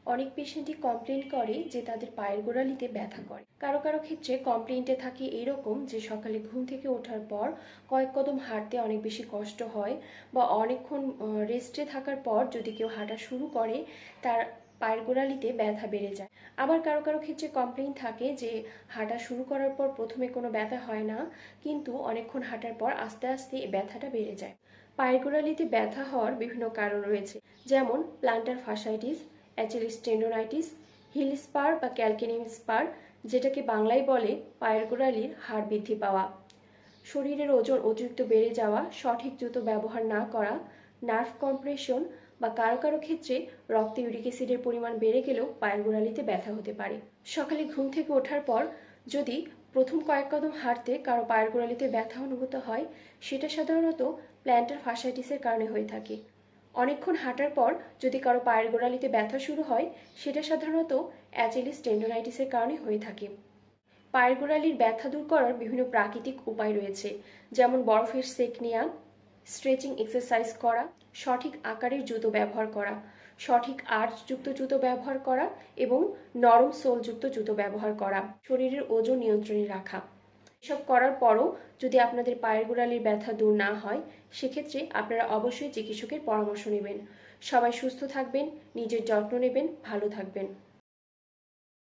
অনেক পেশেন্টই কমপ্লেন করে যে তাদের পায়ের গোড়ালিতে ব্যথা করে। কারো কারো ক্ষেত্রে কমপ্লেনটা থাকে এরকম যে সকালে ঘুম থেকে ওঠার পর কয়েক কদম হাঁটতে অনেক বেশি কষ্ট হয়, বা অনেকক্ষণ রেস্টে থাকার পর যদি কেউ হাঁটা শুরু করে তার পায়ের গোড়ালিতে ব্যথা বেড়ে যায়। আবার কারো কারো ক্ষেত্রে কমপ্লেন থাকে যে হাঁটা শুরু করার পর প্রথমে কোনো ব্যথা হয় না, কিন্তু অনেকক্ষণ হাঁটার পর আস্তে আস্তে এই ব্যথাটা বেড়ে যায়। পায়ের গোড়ালিতে ব্যথা হওয়ার বিভিন্ন কারণ রয়েছে, যেমন plantar fasciitis, Achilles tendonitis, heel spur বা ক্যালকেনিয়াম স্পার, যেটাকে বাংলায় বলে পায়ের গোড়ালির হাড় বৃদ্ধি পাওয়া, শরীরের ওজন অতিরিক্ত বেড়ে যাওয়া, সঠিক জুতো ব্যবহার না করা, নার্ভ কম্প্রেশন, বা কারো কারো ক্ষেত্রে রক্তে ইউরিক অ্যাসিডের পরিমাণ বেড়ে গেলেও পায়ের গোড়ালিতে ব্যথা হতে পারে। সকালে ঘুম থেকে ওঠার পর যদি প্রথম কয়েক কদম হাঁটতে কারো পায়ের গোড়ালিতে ব্যথা অনুভূত হয়, সেটা সাধারণত প্ল্যান্টার ফাসাইটিসের কারণে হয়ে থাকে। অনেকক্ষণ হাঁটার পর যদি কারো পায়ের গোড়ালিতে ব্যথা শুরু হয়, সেটা সাধারণত অ্যাচিলিস টেন্ডোনাইটিসের কারণে হয়ে থাকে। পায়ের গোড়ালির ব্যথা দূর করার বিভিন্ন প্রাকৃতিক উপায় রয়েছে, যেমন বরফের সেক নেওয়া, স্ট্রেচিং এক্সারসাইজ করা, সঠিক আকারের জুতো ব্যবহার করা, সঠিক আর্চযুক্ত জুতো ব্যবহার করা এবং নরম সোলযুক্ত জুতো ব্যবহার করা, শরীরের ওজন নিয়ন্ত্রণে রাখা। এসব করার পরও যদি আপনাদের পায়ের গোড়ালির ব্যথা দূর না হয়, সেক্ষেত্রে আপনারা অবশ্যই চিকিৎসকের পরামর্শ নেবেন। সবাই সুস্থ থাকবেন, নিজের যত্ন নেবেন, ভালো থাকবেন।